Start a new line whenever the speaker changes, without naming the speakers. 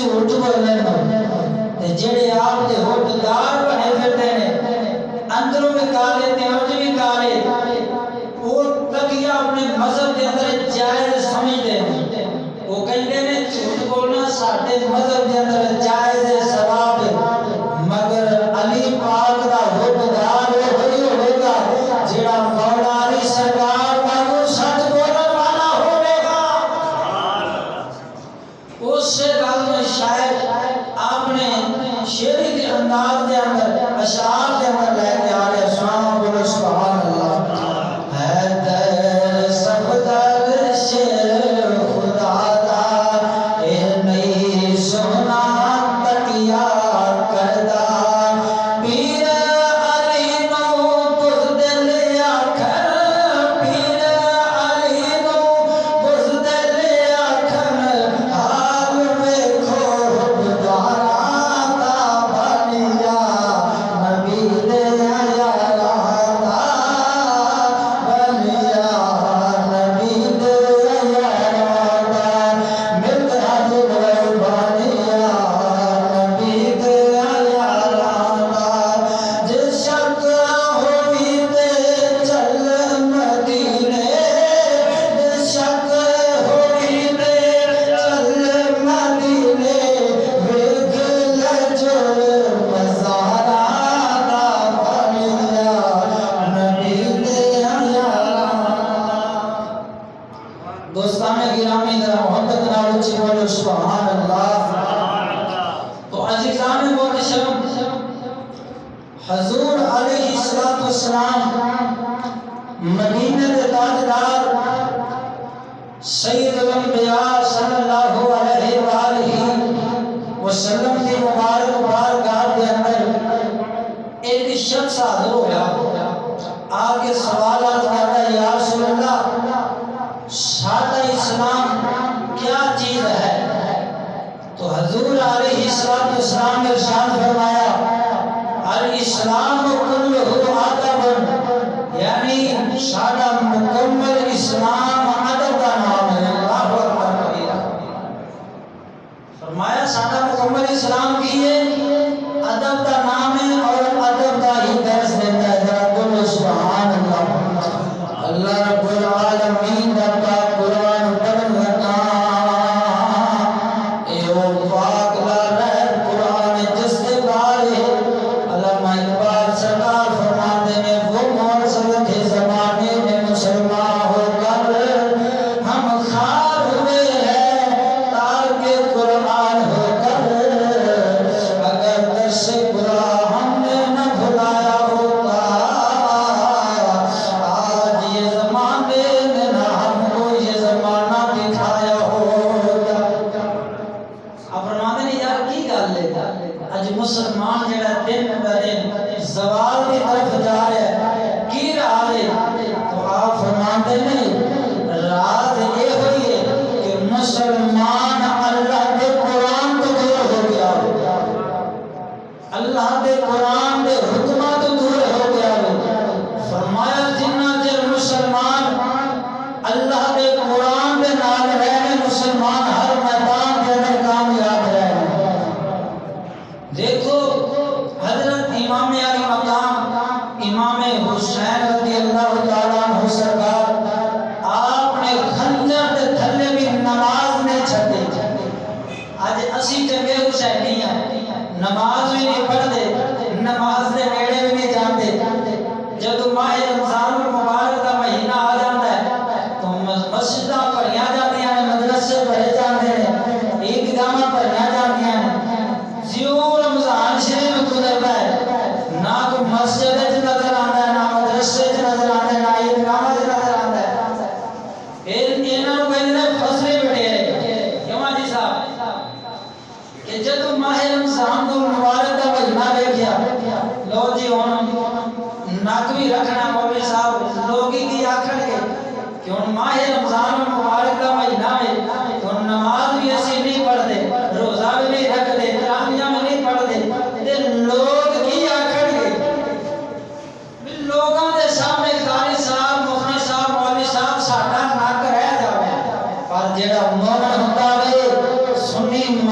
جھوٹ بولن جڑے آپ دے ہوٹدار بنے پھرتے ہیں اندروں میں کالے تے اج بھی کالے وہ تکیا اپنے مذہب کے اندر جائز سمجھتے ہیں وہ کہتے ہیں جھوٹ بولنا ساڈے مذہب کے اندر جائز ہے ثواب ہے مگر علی پاک دا ہوٹدار وہی ہوے گا جڑا مولا علی سرکار کو سچ بولن والا ہوے گا اس گل میں شاید آپ نے شعری کے انداز کے اندر اشعار کے اندر لے کے آ رہے سبحان بولو سبحان اللہ ہے در صفدر شیر خدا دا اے نہیں سونا تکیا کردا پیر علی نو بزدل آکھن پیر علی نو بزدل آکھن حال ویکھو بدارا دا بنیا نبی دے یاراں دا بنیا نبی دے یاراں دا ملتا جلوے بنیا نبی دے یاراں دا جس شک ہوئی تے چل مدینے جس شک ہوئی تے چل مدینے ویکھ لجو مزارا دا بنیا نبی دے یاراں دوستان گرامی ذرا محبت نال اچھی بولو سبحان اللہ تو عزیزان محتشم حضور علیہ الصلوۃ والسلام مدینہ کے تاجدار سید الانبیاء صلی اللہ علیہ وآلہ وسلم کی مبارک بارگاہ کے اندر ایک شخص حاضر ہوا آگے سوالات کرتا ہے یا رسول اللہ سادہ اسلام کیا چیز ہے تو حضور علیہ السلام نے ارشاد فرمایا الاسلام کلہ ادب یعنی سادہ مکمل اسلام ادب کا نام ہے اللہ اکبر کبیرہ فرمایا سادہ مکمل اسلام کی ہے ادب کا نام ہے اور ادب کا ہی درس دیتا ہے ذرا بولو سبحان اللہ اللہ رب العالمین دا پاک قرآن پڑھن لگا اے او پاک لا رہت قرآن جس کے بارے علامہ اقبال سرکار فرماتے ہیں وہ موسم کے زمانے میں مسلمان ہو کر ہم خار ہوئے ہیں تارک قرآن ہو کر اگر درس قرآن ہم نے نہ بھلایا ہوتا آج یہ زمانے نے نہ ہم کو یہ زمانہ دکھایا ہوتا اب فرماتے ہیں یار کی گل ہے اج مسلمان جڑا دن بدن زوال کی طرف جا رہا ہے کی راز ہے تو آپ فرماتے ہیں راز یہ ہوئی ہے کہ مسلمان اللہ کے قرآن تو دور ہو گیا اللہ کے قرآن کے حکمہ تو دور ہو گیا فرمایا جنہ چر مسلمان اللہ کے قرآن کے نال رہنے مسلمان ہر میدان کے اندر کامیاب رہنے دیکھو حضرت امام علی مقام امام حسین رضی اللہ تعالیٰ عنہ سرکار آپ نے خنجر کے تھلے بھی نماز نہیں چھڈی آج اسی چنگے حسینی ہیں نماز بھی نہیں پڑھتے نماز کے نیڑے بھی نہیں جاتے جب ماہ رمضان المبارک کا مہینہ آ جاتا ہے تو مسجداں پڑھیاں جاتی ہیں مدرسے پڑھے جاتے ہیں عیدگاہ پڑھیاں جاتی ہیں زیوں رمضان شریف گزرتا ہے نہ کوئی مسجد نظر آتا ہے نہ مدرسے نظر آتا ہے نہ عیدگاہ نظر آتا ہے انہوں کو فصلیں بڑھے کیوں جی صاحب کہ جب ماہ رمضان کو مبارک کا مہینہ دیکھیا لو جی نک بھی رکھنا مولوی صاحب لوگ ہی کی آکھن گے کہ ہن ماہ رمضان المبارک کا مہینہ ہے تو نماز بھی اسی نہیں پڑھتے روزہ بھی نہیں رکھتے تراویح بھی نہیں پڑھتے تے لوگ کی آکھن گے لوگوں دے سامنے قاری صاحب مفتی صاحب مولوی صاحب ساڈا نک رہ جاوے پر جڑا مومن ہوندا وے سنی